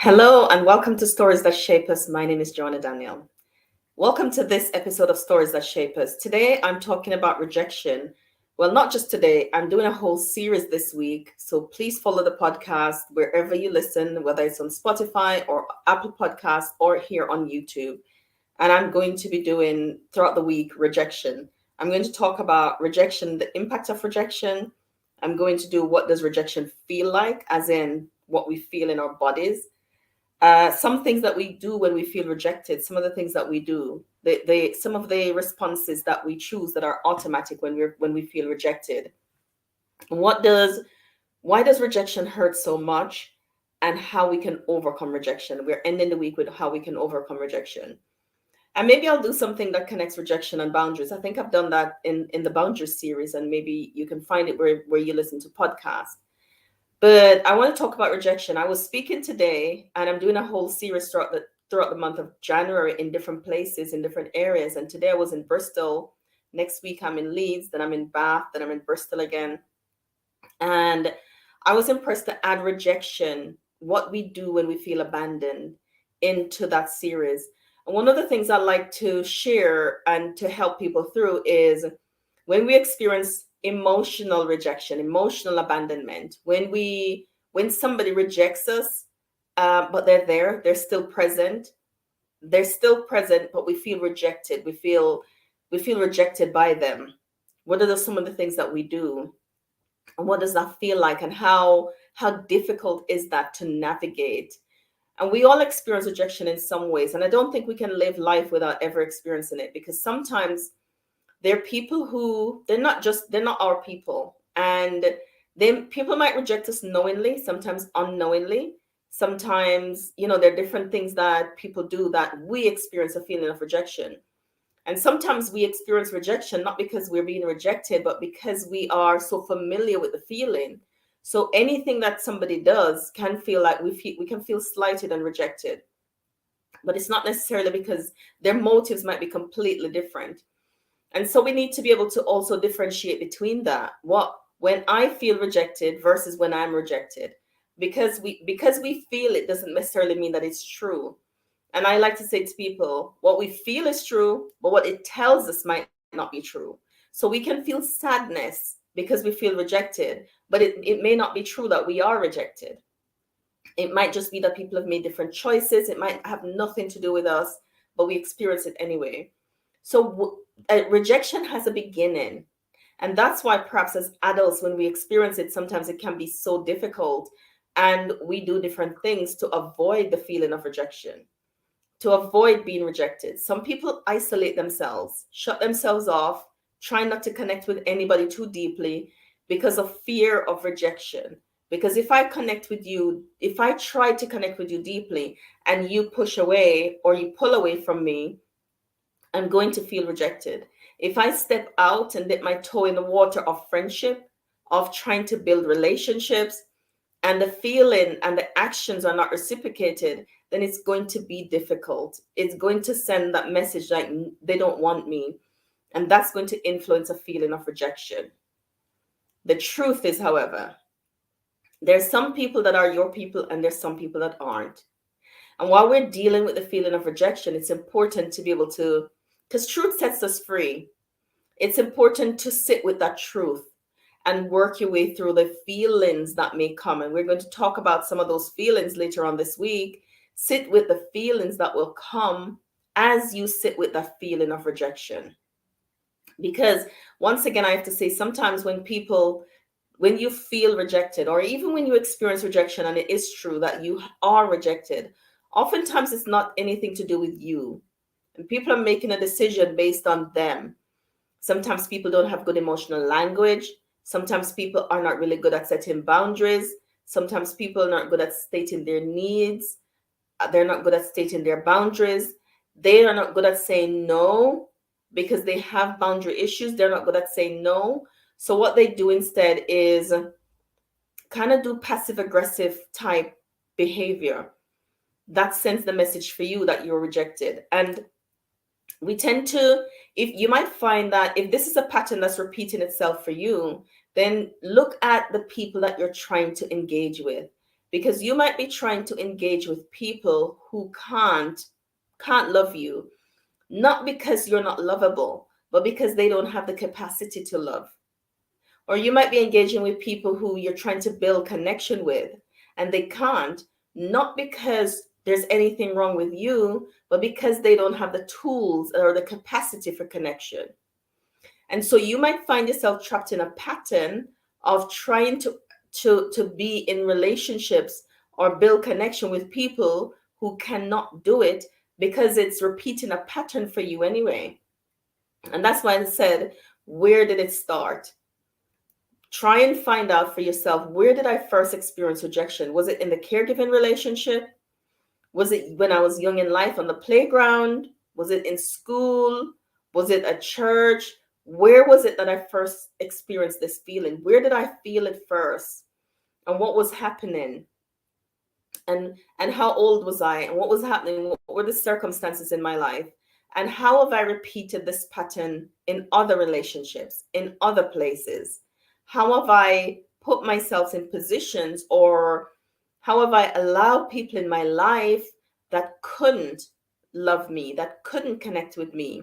Hello and welcome to Stories That Shape Us. My name is Joanna Daniel. Welcome to this episode of Stories That Shape Us. Today I'm talking about rejection. Well, not just today, I'm doing a whole series this week. So please follow the podcast wherever you listen, whether it's on Spotify or Apple Podcasts or here on YouTube. And I'm going to be doing throughout the week rejection. I'm going to talk about rejection, the impact of rejection. I'm going to do what does rejection feel like, as in what we feel in our bodies. Some things that we do when we feel rejected, some of the things that we do, some of the responses that we choose that are automatic when we feel rejected. What does Why does rejection hurt so much, and how we can overcome rejection? We're ending the week with how we can overcome rejection. And maybe I'll do something that connects rejection and boundaries. I think I've done that in the boundaries series, and maybe you can find it where you listen to podcasts. But I want to talk about rejection. I was speaking today, and I'm doing a whole series throughout the month of January in different places, in different areas. And today I was in Bristol. Next week I'm in Leeds, then I'm in Bath, then I'm in Bristol again. And I was impressed to add rejection, what we do when we feel abandoned, into that series. And one of the things I like to share and to help people through is when we experience emotional rejection, emotional abandonment, when somebody rejects us, but they're still present. They're still present, but we feel rejected. We feel rejected by them. What are some of the things that we do, and what does that feel like, and how difficult is that to navigate? And we all experience rejection in some ways, and I don't think we can live life without ever experiencing it, because sometimes there are people who they're not our people, and then people might reject us knowingly, sometimes unknowingly. Sometimes, there are different things that people do that we experience a feeling of rejection. And sometimes we experience rejection not because we're being rejected, but because we are so familiar with the feeling. So anything that somebody does can feel like we can feel slighted and rejected. But it's not necessarily because their motives might be completely different. And so we need to be able to also differentiate between that. When I feel rejected versus when I'm rejected. Because we feel it doesn't necessarily mean that it's true. And I like to say to people, what we feel is true, but what it tells us might not be true. So we can feel sadness because we feel rejected, but it may not be true that we are rejected. It might just be that people have made different choices. It might have nothing to do with us, but we experience it anyway. So rejection has a beginning. And that's why perhaps as adults, when we experience it, sometimes it can be so difficult. And we do different things to avoid the feeling of rejection, to avoid being rejected. Some people isolate themselves, shut themselves off, try not to connect with anybody too deeply because of fear of rejection. Because if I try to connect with you deeply and you push away or you pull away from me, I'm going to feel rejected. If I step out and dip my toe in the water of friendship, of trying to build relationships, and the feeling and the actions are not reciprocated, then it's going to be difficult. It's going to send that message like they don't want me. And that's going to influence a feeling of rejection. The truth is, however, there's some people that are your people and there's some people that aren't. And while we're dealing with the feeling of rejection, it's important to be able to, because truth sets us free. It's important to sit with that truth and work your way through the feelings that may come. And we're going to talk about some of those feelings later on this week. Sit with the feelings that will come as you sit with that feeling of rejection. Because once again, I have to say, sometimes when you feel rejected, or even when you experience rejection and it is true that you are rejected, oftentimes it's not anything to do with you. And people are making a decision based on them. Sometimes people don't have good emotional language. Sometimes people are not really good at setting boundaries. Sometimes people are not good at stating their needs. They're not good at stating their boundaries. They are not good at saying no because they have boundary issues. They're not good at saying no. So what they do instead is kind of do passive aggressive type behavior. That sends the message for you that you're rejected. And we tend to, if you might find that if this is a pattern that's repeating itself for you, then look at the people that you're trying to engage with. because you might be trying to engage with people who can't love you, not because you're not lovable, but because they don't have the capacity to love. Or you might be engaging with people who you're trying to build connection with and they can't, not because there's anything wrong with you, but because they don't have the tools or the capacity for connection. And so you might find yourself trapped in a pattern of trying to be in relationships or build connection with people who cannot do it because it's repeating a pattern for you anyway. And that's why I said, where did it start? Try and find out for yourself, where did I first experience rejection? Was it in the caregiving relationship? Was it when I was young in life on the playground? Was it in school? Was it at church? Where was it that I first experienced this feeling? Where did I feel it first? And what was happening? And how old was I? And what was happening? What were the circumstances in my life? And how have I repeated this pattern in other relationships, in other places? How have I put myself in positions, or how have I allowed people in my life that couldn't love me, that couldn't connect with me,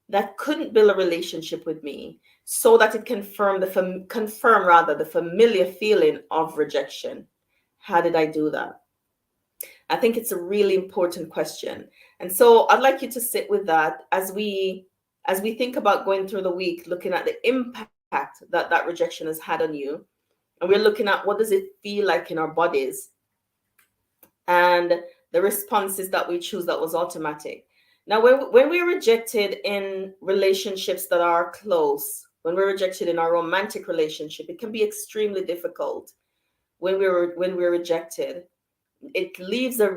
that couldn't build a relationship with me, so that it confirm rather the familiar feeling of rejection? How did I do that? I think it's a really important question. And so I'd like you to sit with that as we think about going through the week, looking at the impact that rejection has had on you. And we're looking at, what does it feel like in our bodies? And the responses that we choose that was automatic. Now, when we're rejected in relationships that are close, when we're rejected in our romantic relationship, it can be extremely difficult when we're rejected. It leaves a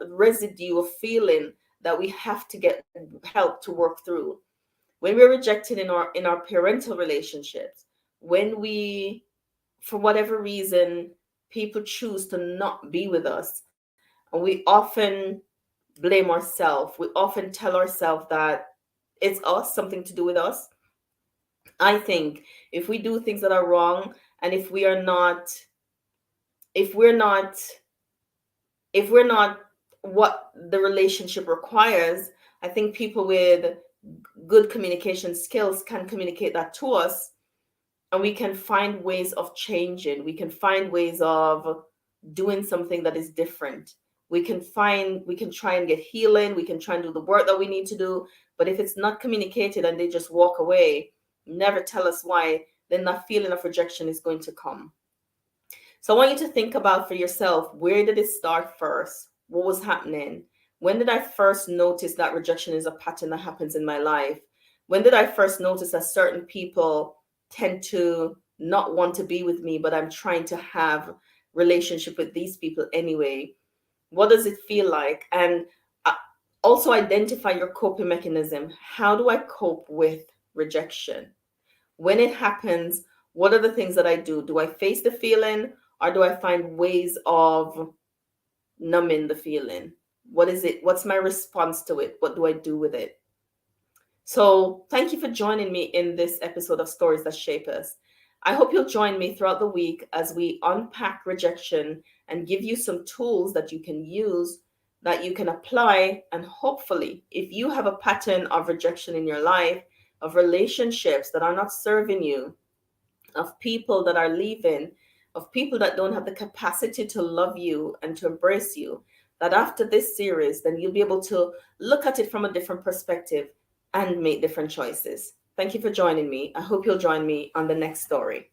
residue of feeling that we have to get help to work through. When we're rejected in our parental relationships, when we, for whatever reason, people choose to not be with us, and we often blame ourselves. We often tell ourselves that it's us, something to do with us. I think if we do things that are wrong, and if we're not if we're not what the relationship requires, I think people with good communication skills can communicate that to us, and we can find ways of changing. We can find ways of doing something that is different. We can try and get healing. We can try and do the work that we need to do. But if it's not communicated and they just walk away, never tell us why, then that feeling of rejection is going to come. So I want you to think about for yourself, where did it start first? What was happening? When did I first notice that rejection is a pattern that happens in my life? When did I first notice that certain people tend to not want to be with me, but I'm trying to have relationship with these people anyway? What does it feel like? And uh, also identify your coping mechanism. How do I cope with rejection? When it happens, what are the things that I do? Do I face the feeling, or do I find ways of numbing the feeling? What is it? What's my response to it? What do I do with it? So, thank you for joining me in this episode of Stories That Shape Us. I hope you'll join me throughout the week as we unpack rejection and give you some tools that you can use, that you can apply. And hopefully, if you have a pattern of rejection in your life, of relationships that are not serving you, of people that are leaving, of people that don't have the capacity to love you and to embrace you, that after this series, then you'll be able to look at it from a different perspective and make different choices. Thank you for joining me. I hope you'll join me on the next story.